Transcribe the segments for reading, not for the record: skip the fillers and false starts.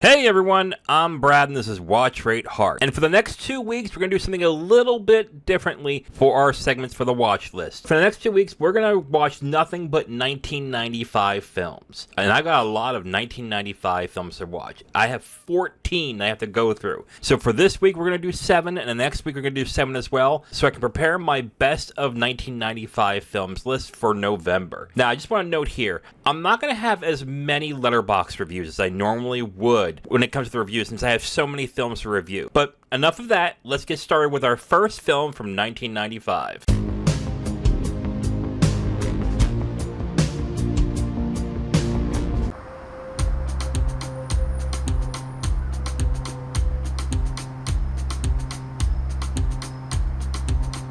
Hey everyone, I'm Brad and this is Watch Rate Heart. And for the next 2 weeks, we're going to do something a little bit differently for our segments for the watch list. For the next 2 weeks, we're going to watch nothing but 1995 films. And I got a lot of 1995 films to watch. I have 14 I have to go through. So for this week, we're going to do 7, and the next week we're going to do 7 as well, so I can prepare my best of 1995 films list for November. Now, I just want to note here, I'm not going to have as many Letterboxd reviews as I normally would when it comes to the reviews, since I have so many films to review. But enough of that, let's get started with our first film from 1995.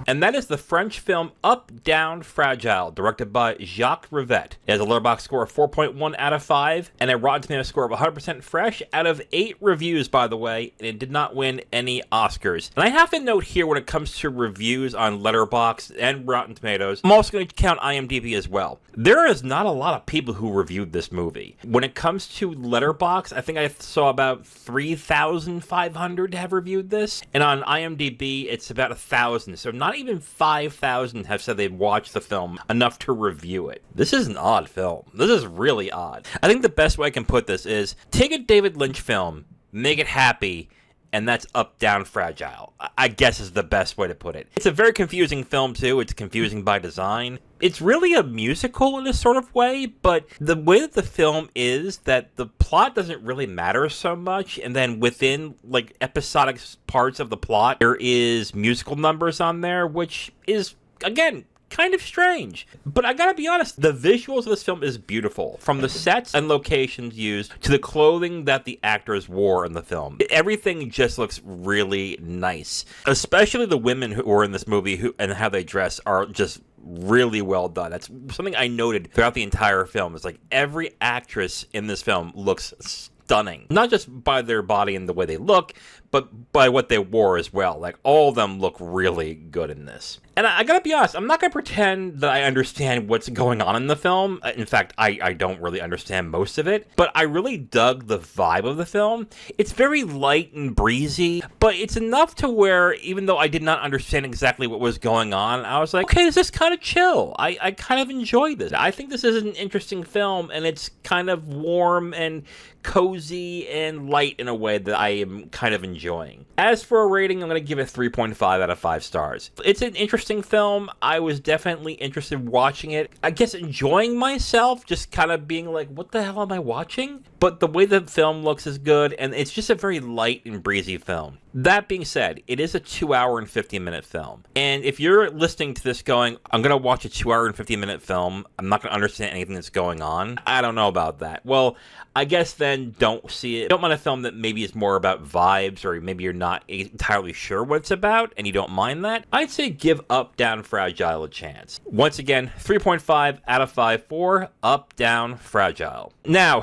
And that is the French film Up, Down, Fragile, directed by Jacques Rivette. It has a Letterboxd score of 4.1 out of 5, and a Rotten Tomatoes score of 100% fresh out of 8 reviews, by the way, and it did not win any Oscars. And I have to note here, when it comes to reviews on Letterboxd and Rotten Tomatoes, I'm also going to count IMDb as well. There is not a lot of people who reviewed this movie. When it comes to Letterboxd, I think I saw about 3,500 have reviewed this, and on IMDb, it's about 1,000, so not even 5,000 have said they've watched the film enough to review it. This is an odd film. This is really odd. I think the best way I can put this is, take a David Lynch film, make it happy, and that's Up, Down, Fragile. I guess is the best way to put it. It's a very confusing film, too. It's confusing by design. It's really a musical in a sort of way, but the way that the film is that the plot doesn't really matter so much, and then within, like, episodic parts of the plot, there is musical numbers on there, which is, again, kind of strange. But I gotta be honest, the visuals of this film is beautiful. From the sets and locations used to the clothing that the actors wore in the film. Everything just looks really nice. Especially the women who were in this movie and how they dress are just really well done. That's something I noted throughout the entire film. It's like every actress in this film looks stunning. Not just by their body and the way they look, but by what they wore as well. Like, all of them look really good in this. And I gotta be honest, I'm not gonna pretend that I understand what's going on in the film. In fact, I don't really understand most of it, but I really dug the vibe of the film. It's very light and breezy, but it's enough to where, even though I did not understand exactly what was going on, I was like, okay, this is kind of chill. I kind of enjoyed this. I think this is an interesting film, and it's kind of warm and cozy and light in a way that I am kind of enjoying. As for a rating, I'm going to give it 3.5 out of 5 stars. It's an interesting film. I was definitely interested in watching it. I guess enjoying myself, just kind of being like, what the hell am I watching? But the way the film looks is good, and it's just a very light and breezy film. That being said, it is a 2 hour and 50-minute film. And if you're listening to this going, I'm going to watch a 2 hour and 50-minute film, I'm not going to understand anything that's going on, I don't know about that. Well, I guess then don't see it. Don't mind a film that maybe is more about vibes, or maybe you're not entirely sure what it's about and you don't mind that. I'd say give Up, Down, Fragile a chance. Once again, 3.5 out of 5 for Up, Down, Fragile. Now,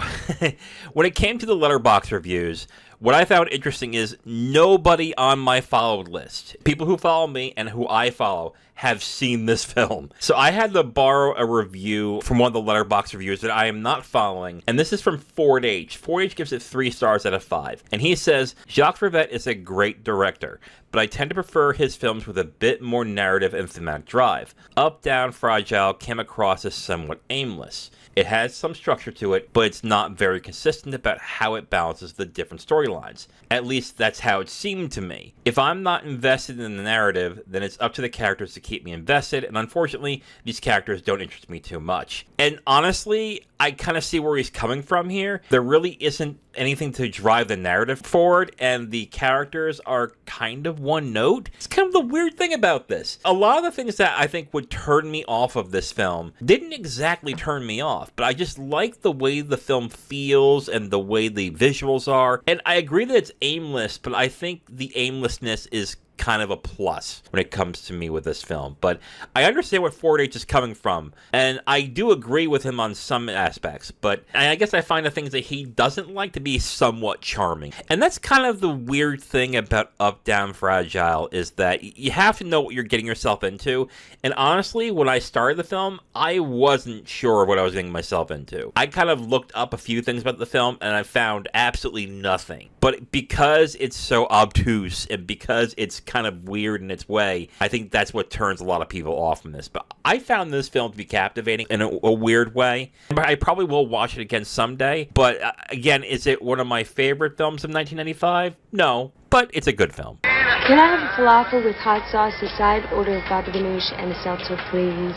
when it came to the Letterboxd reviews, what I found interesting is nobody on my followed list, people who follow me and who I follow, have seen this film. So I had to borrow a review from one of the Letterboxd reviewers that I am not following, and this is from Ford H. Ford H gives it 3 stars out of 5, and he says, Jacques Rivette is a great director, but I tend to prefer his films with a bit more narrative and thematic drive. Up, Down, Fragile came across as somewhat aimless. It has some structure to it, but it's not very consistent about how it balances the different storylines. At least that's how it seemed to me. If I'm not invested in the narrative, then it's up to the characters to keep me invested, and unfortunately, these characters don't interest me too much. And honestly, I kind of see where he's coming from here. There really isn't anything to drive the narrative forward, and the characters are kind of one note. It's kind of the weird thing about this. A lot of the things that I think would turn me off of this film didn't exactly turn me off, but I just like the way the film feels and the way the visuals are. And I agree that it's aimless, but I think the aimlessness is kind of a plus when it comes to me with this film. But I understand what Ford H is coming from, and I do agree with him on some aspects, but I guess I find the things that he doesn't like to be somewhat charming. And that's kind of the weird thing about Up, Down, Fragile, is that you have to know what you're getting yourself into. And honestly, when I started the film, I wasn't sure what I was getting myself into. I kind of looked up a few things about the film, and I found absolutely nothing. But because it's so obtuse, and because it's kind of weird in its way, I think that's what turns a lot of people off from this. But I found this film to be captivating in a weird way. I probably will watch it again someday. But again, is it one of my favorite films of 1995? No, but it's a good film. Can I have a falafel with hot sauce aside? Order a baba ganoush and a seltzer, please.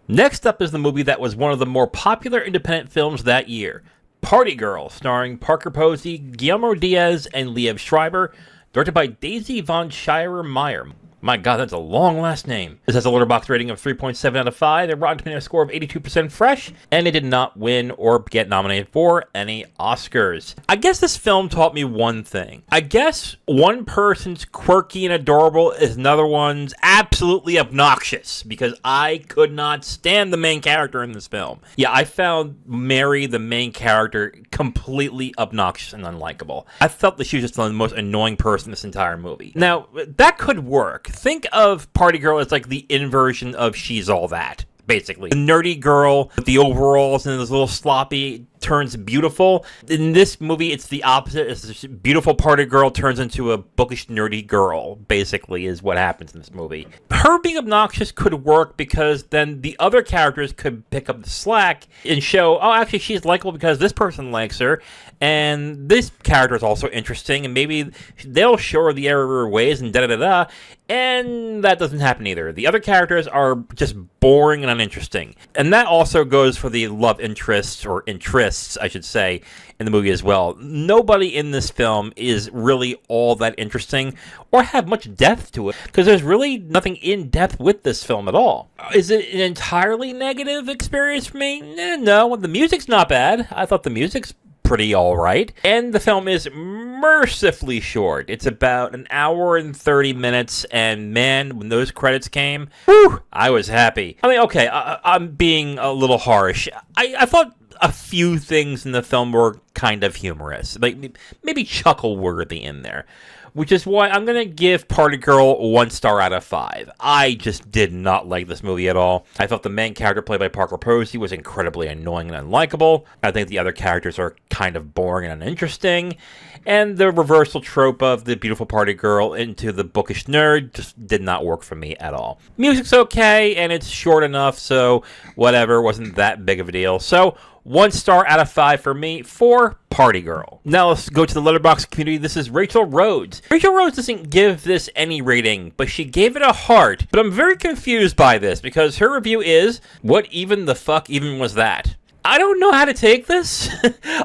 Next up is the movie that was one of the more popular independent films that year, Party Girl, starring Parker Posey, Guillermo Diaz, and Liev Schreiber, directed by Daisy von Schreier-Meyer. My God, that's a long last name. This has a Letterboxd rating of 3.7 out of 5, a Rotten Tomatoes score of 82% fresh, and it did not win or get nominated for any Oscars. I guess this film taught me one thing. I guess one person's quirky and adorable is another one's absolutely obnoxious, because I could not stand the main character in this film. Yeah, I found Mary, the main character, completely obnoxious and unlikable. I felt that she was just the most annoying person in this entire movie. Now, that could work. Think of Party Girl as like the inversion of She's All That, basically. The nerdy girl with the overalls and this little sloppy turns beautiful. In this movie, it's the opposite. It's this beautiful party girl turns into a bookish, nerdy girl, basically, is what happens in this movie. Her being obnoxious could work because then the other characters could pick up the slack and show, oh, actually, she's likable because this person likes her, and this character is also interesting, and maybe they'll show her the error of her ways, and da-da-da-da, and that doesn't happen either. The other characters are just boring and uninteresting. And that also goes for the love interests, or interests, I should say, in the movie as well. Nobody in this film is really all that interesting or have much depth to it, because there's really nothing in depth with this film at all. Is it an entirely negative experience for me? No, the music's not bad. I thought the music's pretty alright. And the film is mercifully short. It's about an hour and 30 minutes, and man, when those credits came, whew, I was happy. I mean, okay, I'm being a little harsh. I thought a few things in the film were kind of humorous, like maybe chuckle-worthy in there, which is why I'm going to give Party Girl 1 star out of 5. I just did not like this movie at all. I felt the main character played by Parker Posey was incredibly annoying and unlikable. I think the other characters are kind of boring and uninteresting. And the reversal trope of the beautiful party girl into the bookish nerd just did not work for me at all. Music's okay, and it's short enough, so whatever, wasn't that big of a deal. So 1 star out of 5 for me for Party Girl. Now let's go to the Letterboxd community. This is Rachel Rhodes. Rachel Rhodes doesn't give this any rating, but she gave it a heart. But I'm very confused by this, because her review is, what even the fuck even was that? I don't know how to take this.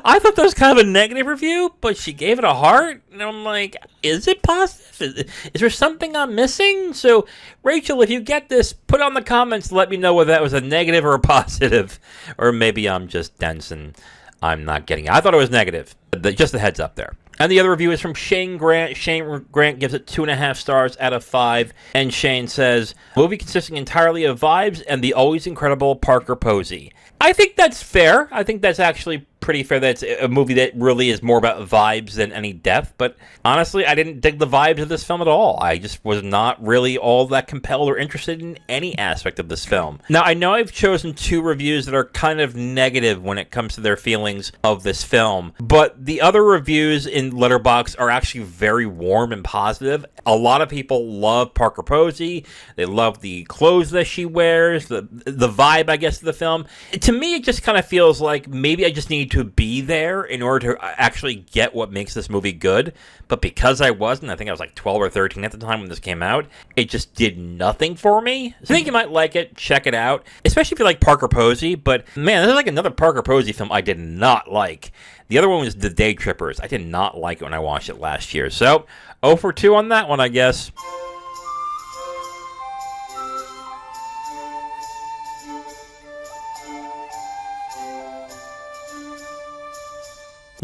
I thought that was kind of a negative review, but she gave it a heart, and I'm like, is it positive? Is there something I'm missing? So, Rachel, if you get this, put on the comments to let me know whether that was a negative or a positive. Or maybe I'm just dense and I'm not getting it. I thought it was negative. Just a heads up there. And the other review is from Shane Grant. Shane Grant gives it 2.5 stars out of 5. And Shane says, movie consisting entirely of vibes and the always incredible Parker Posey. I think that's fair. I think that's actually pretty fair. That's a movie that really is more about vibes than any depth. But honestly, I didn't dig the vibes of this film at all. I just was not really all that compelled or interested in any aspect of this film. Now, I know I've chosen 2 reviews that are kind of negative when it comes to their feelings of this film. But the other reviews in Letterboxd are actually very warm and positive. A lot of people love Parker Posey. They love the clothes that she wears, the vibe, I guess, of the film. To me, it just kind of feels like maybe I just need to be there in order to actually get what makes this movie good. But because I wasn't, I think I was like 12 or 13 at the time when this came out, it just did nothing for me. So I think you might like it. Check it out. Especially if you like Parker Posey. But man, this is like another Parker Posey film I did not like. The other one was The Day Trippers. I did not like it when I watched it last year. So, 0 for 2 on that one, I guess.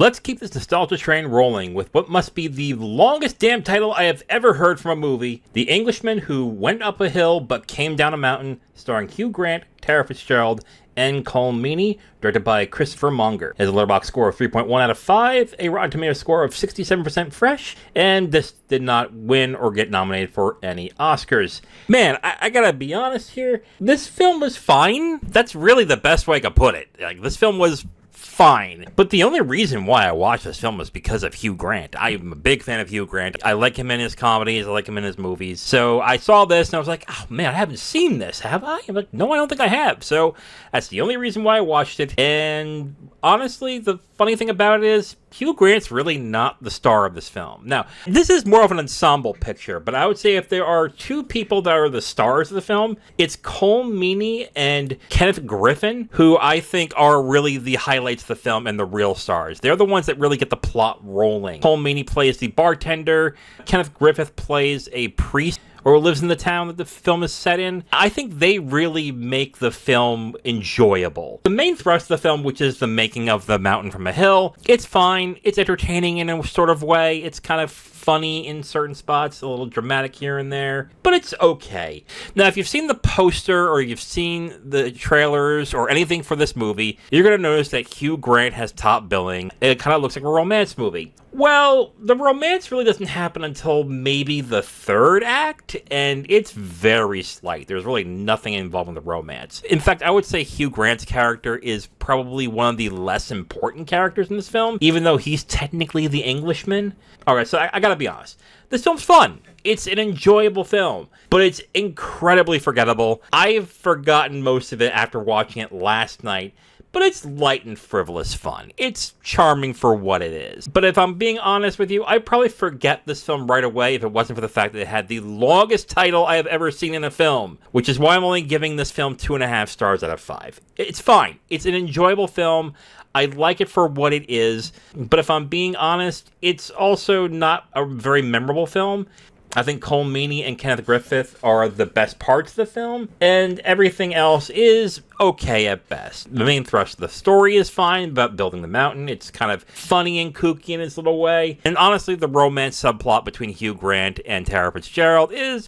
Let's keep this nostalgia train rolling with what must be the longest damn title I have ever heard from a movie, The Englishman Who Went Up a Hill But Came Down a Mountain, starring Hugh Grant, Tara Fitzgerald, and Colm Meaney, directed by Christopher Monger. It has a Letterboxd score of 3.1 out of 5, a Rotten Tomatoes score of 67% fresh, and this did not win or get nominated for any Oscars. Man, I gotta be honest here, this film was fine. That's really the best way I could put it. Like, this film was fine. But the only reason why I watched this film was because of Hugh Grant. I'm a big fan of Hugh Grant. I like him in his comedies. I like him in his movies. So I saw this and I was like, oh man, I haven't seen this, have I? I'm like, no, I don't think I have. So that's the only reason why I watched it. And honestly, the funny thing about it is Hugh Grant's really not the star of this film. Now, this is more of an ensemble picture, but I would say if there are two people that are the stars of the film, it's Colm Meaney and Kenneth Griffin, who I think are really the highlights of the film and the real stars. They're the ones that really get the plot rolling. Colm Meaney plays the bartender. Kenneth Griffith plays a priest or lives in the town that the film is set in. I think they really make the film enjoyable. The main thrust of the film, which is the making of the mountain from a hill, it's fine. It's entertaining in a sort of way. It's kind of funny in certain spots, a little dramatic here and there, but it's okay. Now, if you've seen the poster or you've seen the trailers or anything for this movie, you're going to notice that Hugh Grant has top billing. It kind of looks like a romance movie. Well, the romance really doesn't happen until maybe the third act, and it's very slight. There's really nothing involved in the romance. In fact, I would say Hugh Grant's character is probably one of the less important characters in this film, even though he's technically the Englishman. Alright, so I gotta be honest. This film's fun. It's an enjoyable film, but it's incredibly forgettable. I've forgotten most of it after watching it last night, but it's light and frivolous fun. It's charming for what it is. But if I'm being honest with you, I'd probably forget this film right away if it wasn't for the fact that it had the longest title I have ever seen in a film, which is why I'm only giving this film 2.5 stars out of 5. It's fine. It's an enjoyable film. I like it for what it is, but if I'm being honest, it's also not a very memorable film. I think Colm Meaney and Kenneth Griffith are the best parts of the film, and everything else is okay at best. The main thrust of the story is fine about building the mountain. It's kind of funny and kooky in its little way. And honestly, the romance subplot between Hugh Grant and Tara Fitzgerald is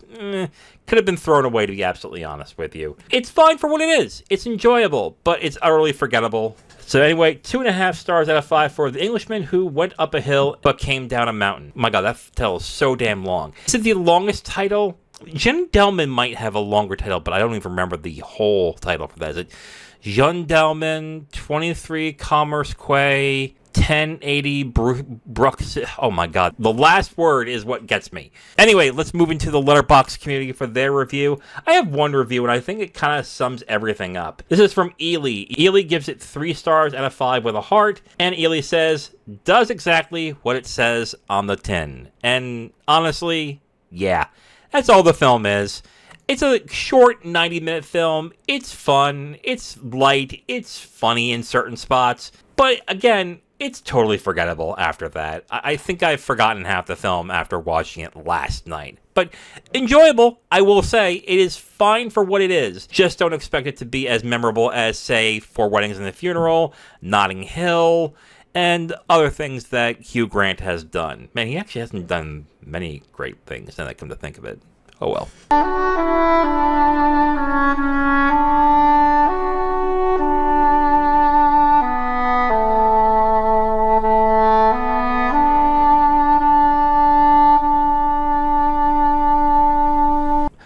could have been thrown away, to be absolutely honest with you. It's fine for what it is. It's enjoyable, but it's utterly forgettable. So anyway, 2.5 stars out of 5 for The Englishman Who Went Up a Hill But Came Down a Mountain. My god, that title is so damn long. Is it the longest title? Gendarme might have a longer title, but I don't even remember the whole title for that. Is it Gendarme 23 Commerce Quay 1080 Brooks? Oh my god, the last word is what gets me. Anyway, let's move into the Letterboxd community for their review. I have one review, and I think it kind of sums everything up. This is from Ely. Ely gives it 3 stars out of 5 with a heart, and Ely says, does exactly what it says on the tin. And honestly, yeah, that's all the film is. It's a short 90-minute film. It's fun, it's light, it's funny in certain spots, but again, it's totally forgettable after that. I think I've forgotten half the film after watching it last night. But enjoyable, I will say. It is fine for what it is. Just don't expect it to be as memorable as, say, Four Weddings and a Funeral, Notting Hill, and other things that Hugh Grant has done. Man, he actually hasn't done many great things, now that I come to think of it. Oh well.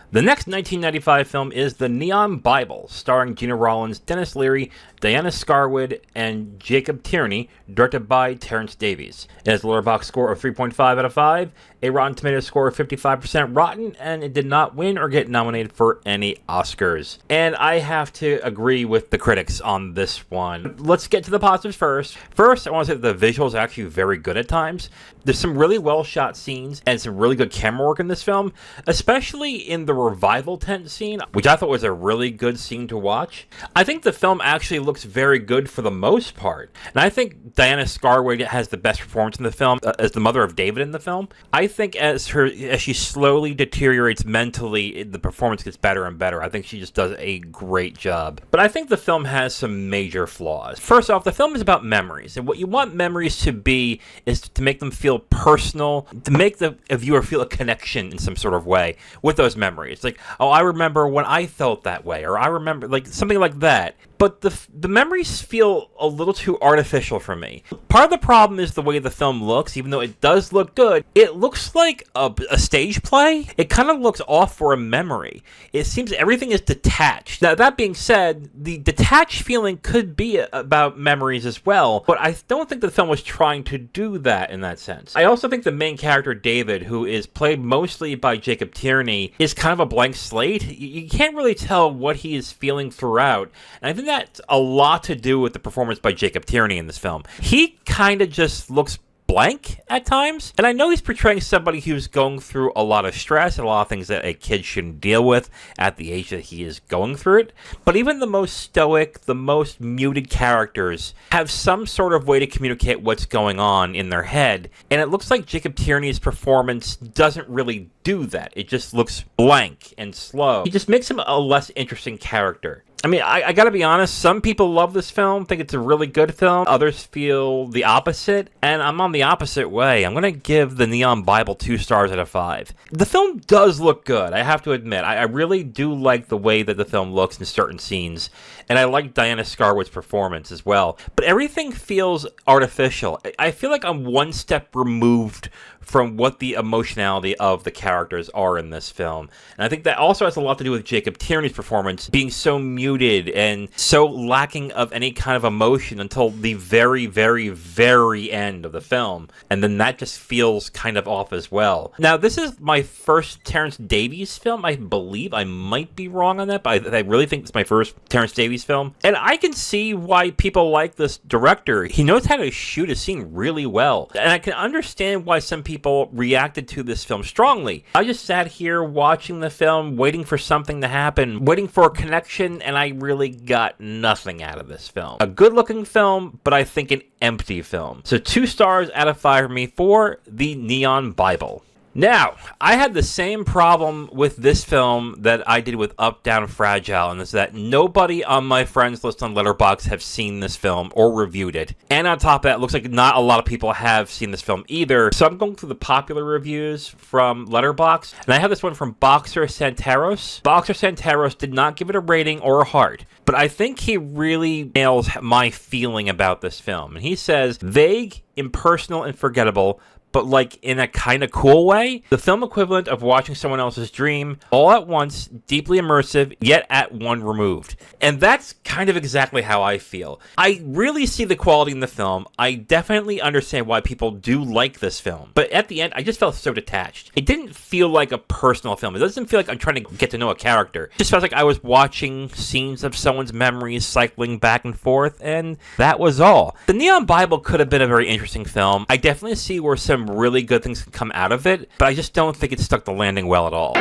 The next 1995 film is The Neon Bible, starring Gena Rowlands, Dennis Leary, Diana Scarwood, and Jacob Tierney, directed by Terence Davies. It has a Letterboxd score of 3.5 out of 5, a Rotten Tomatoes score of 55% rotten, and it did not win or get nominated for any Oscars. And I have to agree with the critics on this one. Let's get to the positives first. First, I want to say that the visuals are actually very good at times. There's some really well shot scenes and some really good camera work in this film, especially in the revival tent scene, which I thought was a really good scene to watch. I think the film actually looks very good for the most part. And I think Diana Scarway has the best performance in the film as the mother of David in the film. I think as she slowly deteriorates mentally, the performance gets better and better. I think she just does a great job. But I think the film has some major flaws. First off, the film is about memories. And what you want memories to be is to make them feel personal, to make the viewer feel a connection in some sort of way with those memories. Like, oh, I remember when I felt that way, or I remember, like, something like that. But the memories feel a little too artificial for me. Part of the problem is the way the film looks. Even though it does look good, it looks like a stage play. It kind of looks off for a memory. It seems everything is detached. Now, that being said, the detached feeling could be about memories as well, but I don't think the film was trying to do that in that sense. I also think the main character, David, who is played mostly by Jacob Tierney, is kind of a blank slate. You can't really tell what he is feeling throughout, and I think that's a lot to do with the performance by Jacob Tierney in this film. He kind of just looks blank at times, and I know he's portraying somebody who's going through a lot of stress and a lot of things that a kid shouldn't deal with at the age that he is going through it, but even the most stoic, the most muted characters have some sort of way to communicate what's going on in their head, and it looks like Jacob Tierney's performance doesn't really do that. It just looks blank and slow. He just makes him a less interesting character. I mean, I gotta be honest, some people love this film, think it's a really good film. Others feel the opposite, and I'm on the opposite way. I'm gonna give The Neon Bible 2 stars out of 5. The film does look good, I have to admit. I really do like the way that the film looks in certain scenes, and I like Diana Scarwood's performance as well. But everything feels artificial. I feel like I'm one step removed from what the emotionality of the characters are in this film. And I think that also has a lot to do with Jacob Tierney's performance being so muted and so lacking of any kind of emotion until the very, very, very end of the film. And then that just feels kind of off as well. Now, this is my first Terence Davies film, I believe. I might be wrong on that, but I really think it's my first Terence Davies film. And I can see why people like this director. He knows how to shoot a scene really well. And I can understand why some people reacted to this film strongly. I just sat here watching the film, waiting for something to happen, waiting for a connection, and I really got nothing out of this film. A good-looking film, but I think an empty film. So 2 stars out of 5 for me for The Neon Bible. Now, I had the same problem with this film that I did with Up, Down, Fragile, and it's that nobody on my friends list on Letterboxd have seen this film or reviewed it. And on top of that, it looks like not a lot of people have seen this film either. So I'm going through the popular reviews from Letterboxd, and I have this one from Boxer Santaros. Boxer Santaros did not give it a rating or a heart, but I think he really nails my feeling about this film. And he says, vague, impersonal, and forgettable, but like in a kind of cool way. The film equivalent of watching someone else's dream, all at once, deeply immersive, yet at one removed. And that's kind of exactly how I feel. I really see the quality in the film. I definitely understand why people do like this film. But at the end, I just felt so detached. It didn't feel like a personal film. It doesn't feel like I'm trying to get to know a character. It just felt like I was watching scenes of someone's memories cycling back and forth, and that was all. The Neon Bible could have been a very interesting film. I definitely see where some really good things can come out of it, but I just don't think it stuck the landing well at all.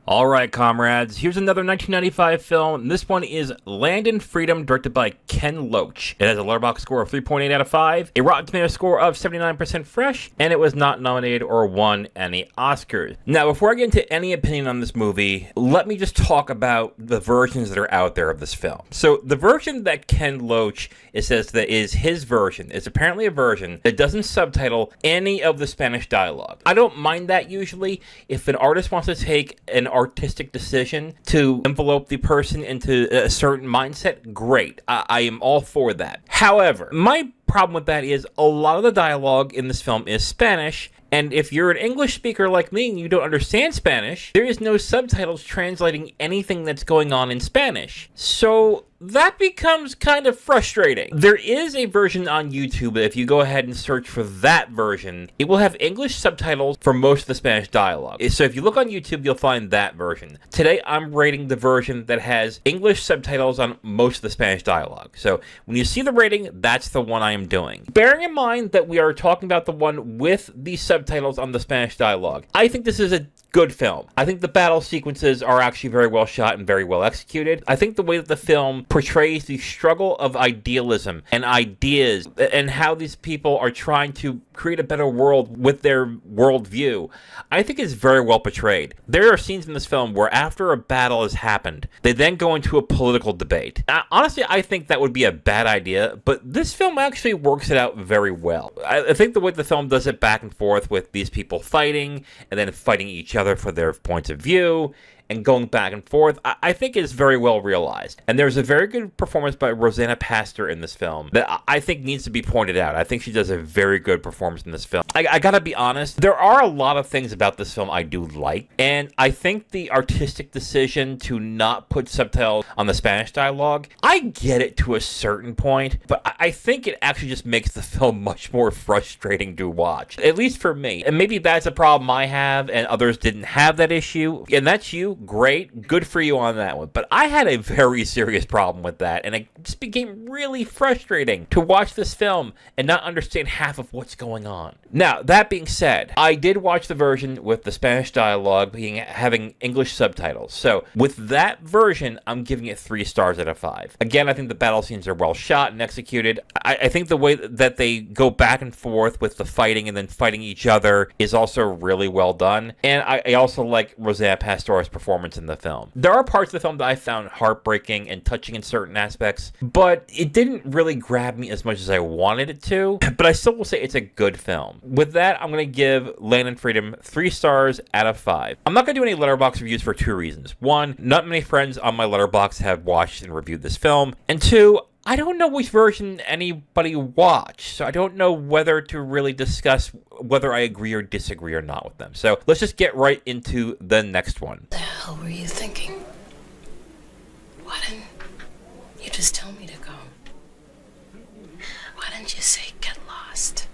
All right, comrades, here's another 1995 film. This one is Land and Freedom, directed by Ken Loach. It has a Letterboxd score of 3.8 out of 5, a Rotten Tomatoes score of 79% fresh, and it was not nominated or won any Oscars. Now, before I get into any opinion on this movie, let me just talk about the versions that are out there of this film. So, the version that Ken Loach says that is his version is apparently a version that doesn't subtitle any of the Spanish dialogue. I don't mind that usually. If an artist wants to take an artistic decision to envelope the person into a certain mindset, great. I am all for that. However, my problem with that is a lot of the dialogue in this film is Spanish, and if you're an English speaker like me and you don't understand Spanish, there is no subtitles translating anything that's going on in Spanish. So that becomes kind of frustrating. There is a version on YouTube that if you go ahead and search for that version, it will have English subtitles for most of the Spanish dialogue. So if you look on YouTube, you'll find that version. Today, I'm rating the version that has English subtitles on most of the Spanish dialogue. So when you see the rating, that's the one I am doing. Bearing in mind that we are talking about the one with the subtitles on the Spanish dialogue, I think this is a good film. I think the battle sequences are actually very well shot and very well executed. I think the way that the film portrays the struggle of idealism and ideas and how these people are trying to create a better world with their worldview, I think is very well portrayed. There are scenes in this film where after a battle has happened, they then go into a political debate. Honestly, I think that would be a bad idea, but this film actually works it out very well. I think the way the film does it back and forth with these people fighting and then fighting each other for their points of view and going back and forth, I think is very well realized. And there's a very good performance by Rosanna Pastor in this film that I think needs to be pointed out. I think she does a very good performance in this film. I gotta be honest, there are a lot of things about this film I do like, and I think the artistic decision to not put subtitles on the Spanish dialogue, I get it to a certain point, but I think it actually just makes the film much more frustrating to watch, at least for me. And maybe that's a problem I have, and others didn't have that issue, and that's you. Great, good for you on that one. But I had a very serious problem with that, and it just became really frustrating to watch this film and not understand half of what's going on. Now, that being said, I did watch the version with the Spanish dialogue having English subtitles. So, with that version, I'm giving it 3 stars out of 5. Again, I think the battle scenes are well shot and executed. I think the way that they go back and forth with the fighting and then fighting each other is also really well done. And I also like Rosanna Pastor's performance in the film. There are parts of the film that I found heartbreaking and touching in certain aspects, but it didn't really grab me as much as I wanted it to. But I still will say it's a good film. With that, I'm going to give Land and Freedom 3 stars out of 5. I'm not going to do any Letterboxd reviews for 2 reasons. 1, not many friends on my Letterboxd have watched and reviewed this film. And 2, I don't know which version anybody watched, so I don't know whether to really discuss whether I agree or disagree or not with them. So let's just get right into the next one. What the hell were you thinking? Why didn't you just tell me to go? Why didn't you say get lost?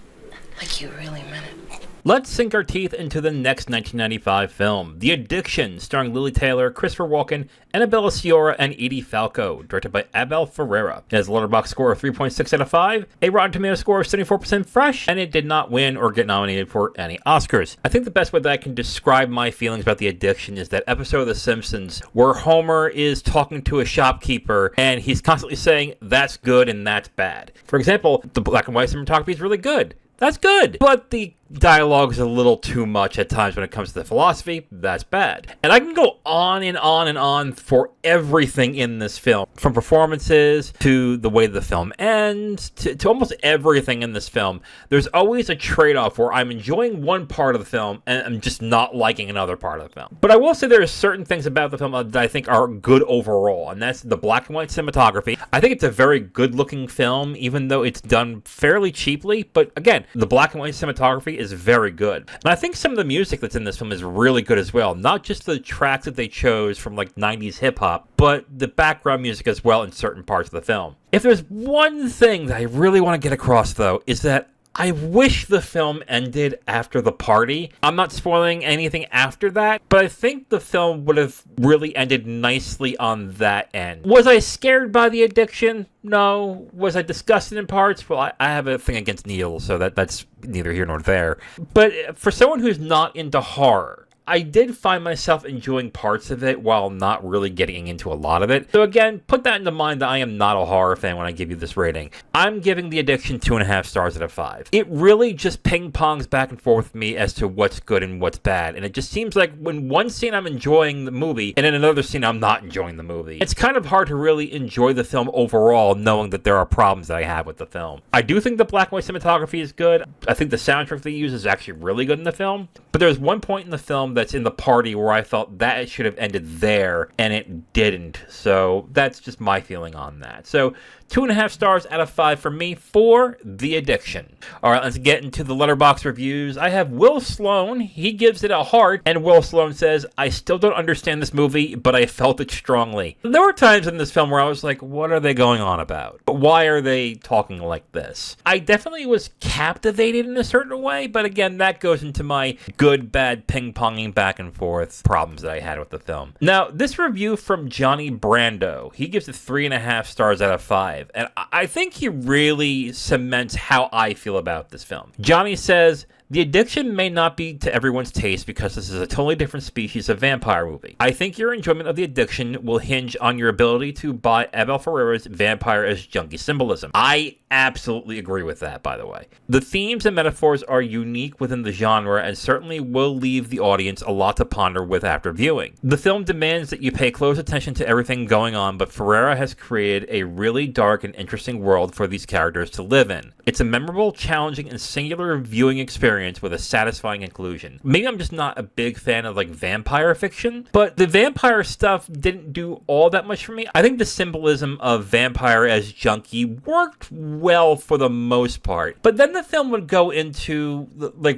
Like you really meant it. Let's sink our teeth into the next 1995 film, The Addiction, starring Lily Taylor, Christopher Walken, Annabella Sciorra, and Edie Falco, directed by Abel Ferrara. It has a Letterboxd score of 3.6 out of 5, a Rotten Tomatoes score of 74% fresh, and it did not win or get nominated for any Oscars. I think the best way that I can describe my feelings about The Addiction is that episode of The Simpsons where Homer is talking to a shopkeeper and he's constantly saying, that's good and that's bad. For example, the black and white cinematography is really good. That's good. But the dialogue is a little too much at times when it comes to the philosophy. That's bad. And I can go on and on and on for everything in this film. From performances to the way the film ends to almost everything in this film. There's always a trade-off where I'm enjoying one part of the film and I'm just not liking another part of the film. But I will say there are certain things about the film that I think are good overall. And that's the black and white cinematography. I think it's a very good-looking film, even though it's done fairly cheaply. But again, the black and white cinematography is very good. And I think some of the music that's in this film is really good as well. Not just the tracks that they chose from like 90s hip-hop, but the background music as well in certain parts of the film. If there's one thing that I really want to get across, though, is that I wish the film ended after the party. I'm not spoiling anything after that, but I think the film would have really ended nicely on that end. Was I scared by the addiction? No. Was I disgusted in parts? Well, I have a thing against Neil, so that's neither here nor there. But for someone who's not into horror, I did find myself enjoying parts of it while not really getting into a lot of it. So again, put that into mind that I am not a horror fan when I give you this rating. I'm giving The Addiction 2.5 stars out of 5. It really just ping-pongs back and forth with me as to what's good and what's bad. And it just seems like when one scene I'm enjoying the movie, and in another scene I'm not enjoying the movie. It's kind of hard to really enjoy the film overall, knowing that there are problems that I have with the film. I do think the black and white cinematography is good. I think the soundtrack they use is actually really good in the film. But there's one point in the film film that's in the party where I felt that it should have ended there, and it didn't. So that's just my feeling on that. So 2.5 stars out of 5 for me for The Addiction. All right, let's get into the Letterboxd reviews. I have Will Sloan. He gives it a heart, and Will Sloan says, I still don't understand this movie, but I felt it strongly. There were times in this film where I was like, what are they going on about? Why are they talking like this? I definitely was captivated in a certain way, but again, that goes into my good, bad ping-ponging back and forth problems that I had with the film. Now, this review from Johnny Brando, he gives it 3.5 stars out of 5. And I think he really cements how I feel about this film. Johnny says, The Addiction may not be to everyone's taste because this is a totally different species of vampire movie. I think your enjoyment of The Addiction will hinge on your ability to buy Abel Ferrara's vampire as junkie symbolism. I absolutely agree with that, by the way. The themes and metaphors are unique within the genre and certainly will leave the audience a lot to ponder with after viewing. The film demands that you pay close attention to everything going on, but Ferrara has created a really dark and interesting world for these characters to live in. It's a memorable, challenging, and singular viewing experience with a satisfying conclusion. Maybe I'm just not a big fan of vampire fiction, but the vampire stuff didn't do all that much for me. I think the symbolism of vampire as junkie worked well for the most part, but then the film would go into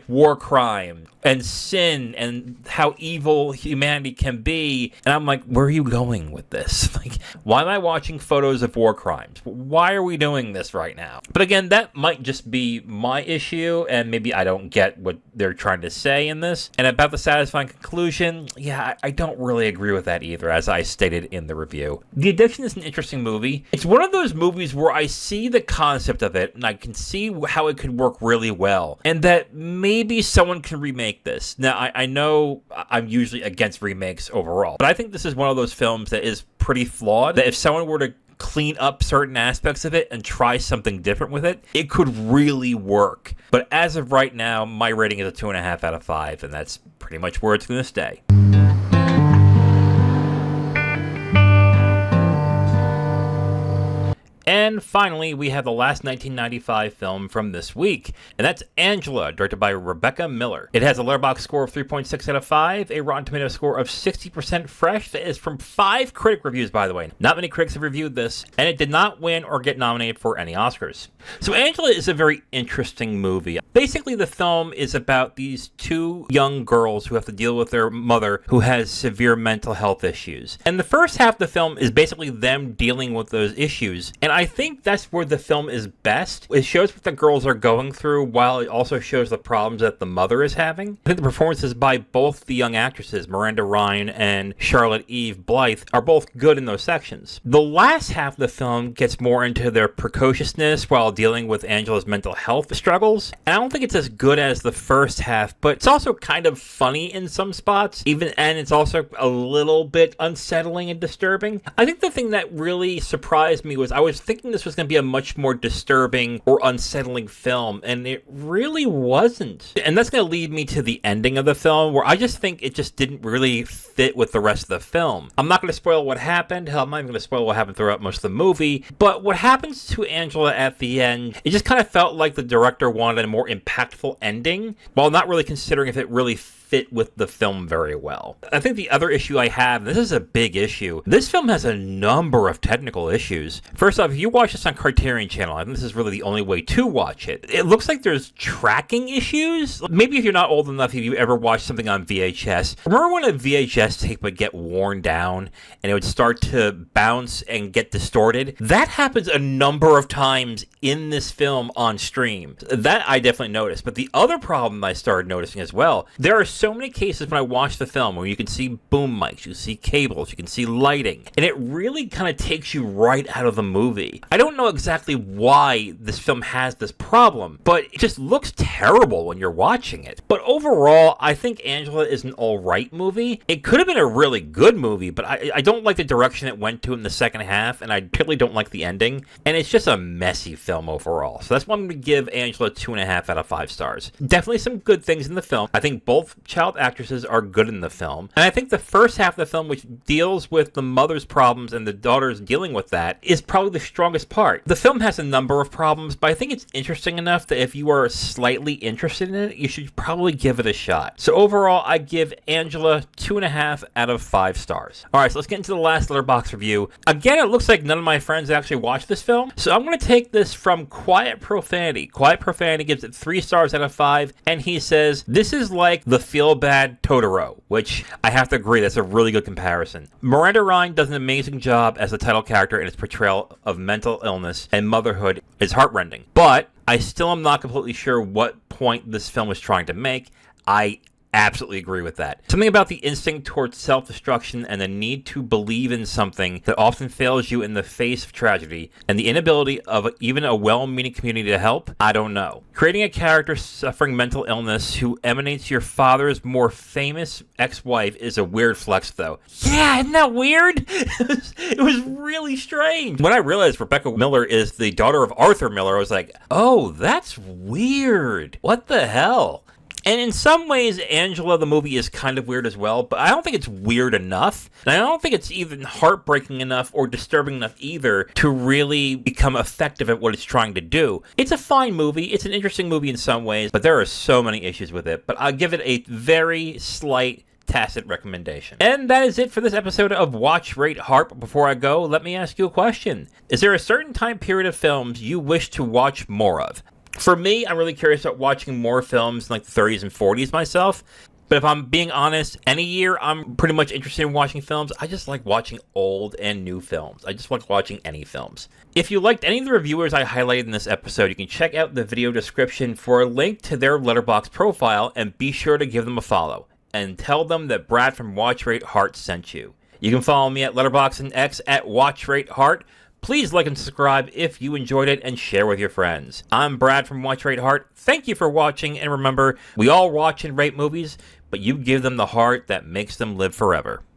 war crime and sin and how evil humanity can be, and I'm like, where are you going with this? Why am I watching photos of war crimes? Why are we doing this right now? But again, that might just be my issue, and maybe I don't get what they're trying to say in this. And about the satisfying conclusion, yeah, I don't really agree with that either, as I stated in the review. The Addiction is an interesting movie. It's one of those movies where I see the concept of it, and I can see how it could work really well, and that maybe someone can remake this. Now, I know I'm usually against remakes overall, but I think this is one of those films that is pretty flawed, that if someone were to clean up certain aspects of it and try something different with it, it could really work. But as of right now, my rating is a 2.5 out of 5, and that's pretty much where it's going to stay. And finally, we have the last 1995 film from this week, and that's Angela, directed by Rebecca Miller. It has a Letterboxd score of 3.6 out of 5, a Rotten Tomatoes score of 60% fresh. That is from 5 critic reviews, by the way. Not many critics have reviewed this, and it did not win or get nominated for any Oscars. So Angela is a very interesting movie. Basically, the film is about these 2 young girls who have to deal with their mother who has severe mental health issues. And the first half of the film is basically them dealing with those issues. And I think that's where the film is best. It shows what the girls are going through while it also shows the problems that the mother is having. I think the performances by both the young actresses, Miranda Ryan and Charlotte Eve Blythe, are both good in those sections. The last half of the film gets more into their precociousness while dealing with Angela's mental health struggles. And I don't think it's as good as the first half, but it's also kind of funny in some spots, and it's also a little bit unsettling and disturbing. I think the thing that really surprised me was I was thinking this was going to be a much more disturbing or unsettling film, and it really wasn't. And that's going to lead me to the ending of the film, where I just think it just didn't really fit with the rest of the film. I'm not going to spoil what happened. Hell, I'm not even going to spoil what happened throughout most of the movie. But what happens to Angela at the end, it just kind of felt like the director wanted a more impactful ending, while not really considering if it really fit with the film very well. I think the other issue I have, and this is a big issue, this film has a number of technical issues. First off, if you watch this on Criterion Channel, I think this is really the only way to watch it. It looks like there's tracking issues. Maybe if you're not old enough, if you ever watched something on VHS, remember when a VHS tape would get worn down and it would start to bounce and get distorted? That happens a number of times in this film on stream. That I definitely noticed. But the other problem I started noticing as well, there are so many cases when I watch the film where you can see boom mics, you see cables, you can see lighting, and it really kind of takes you right out of the movie. I don't know exactly why this film has this problem, but it just looks terrible when you're watching it. But overall, I think Angela is an alright movie. It could have been a really good movie, but I don't like the direction it went to in the second half, and I particularly don't like the ending, and it's just a messy film. film overall. So that's why I'm going to give Angela 2.5 out of 5 stars. Definitely some good things in the film. I think both child actresses are good in the film. And I think the first half of the film, which deals with the mother's problems and the daughter's dealing with that, is probably the strongest part. The film has a number of problems, but I think it's interesting enough that if you are slightly interested in it, you should probably give it a shot. So overall, I give Angela 2.5 out of 5 stars. Alright, so let's get into the last Letterboxd review. Again, it looks like none of my friends actually watched this film, so I'm going to take this from Quiet Profanity. Quiet Profanity gives it 3 stars out of 5, and he says, this is like the feel-bad Totoro, which I have to agree, that's a really good comparison. Miranda Ryan does an amazing job as the title character in its portrayal of mental illness and motherhood is heartrending. But I still am not completely sure what point this film is trying to make. I absolutely agree with that. Something about the instinct towards self-destruction and the need to believe in something that often fails you in the face of tragedy, and the inability of even a well-meaning community to help, I don't know. Creating a character suffering mental illness who emanates your father's more famous ex-wife is a weird flex, though. Yeah, isn't that weird? It was really strange. When I realized Rebecca Miller is the daughter of Arthur Miller, I was like, oh, that's weird. What the hell? And in some ways, Angela, the movie, is kind of weird as well, but I don't think it's weird enough. And I don't think it's even heartbreaking enough or disturbing enough either to really become effective at what it's trying to do. It's a fine movie. It's an interesting movie in some ways, but there are so many issues with it. But I'll give it a very slight tacit recommendation. And that is it for this episode of Watch, Rate, Heart. But before I go, let me ask you a question. Is there a certain time period of films you wish to watch more of? For me, I'm really curious about watching more films in like the 30s and 40s myself. But if I'm being honest, any year I'm pretty much interested in watching films. I just like watching old and new films. I just like watching any films. If you liked any of the reviewers I highlighted in this episode, you can check out the video description for a link to their Letterboxd profile and be sure to give them a follow. And tell them that Brad from Watch, Rate, Heart sent you. You can follow me at Letterboxd and X at Watch, Rate, Heart. Please like and subscribe if you enjoyed it and share with your friends. I'm Brad from Watch, Rate, Heart. Thank you for watching, and remember, we all watch and rate movies, but you give them the heart that makes them live forever.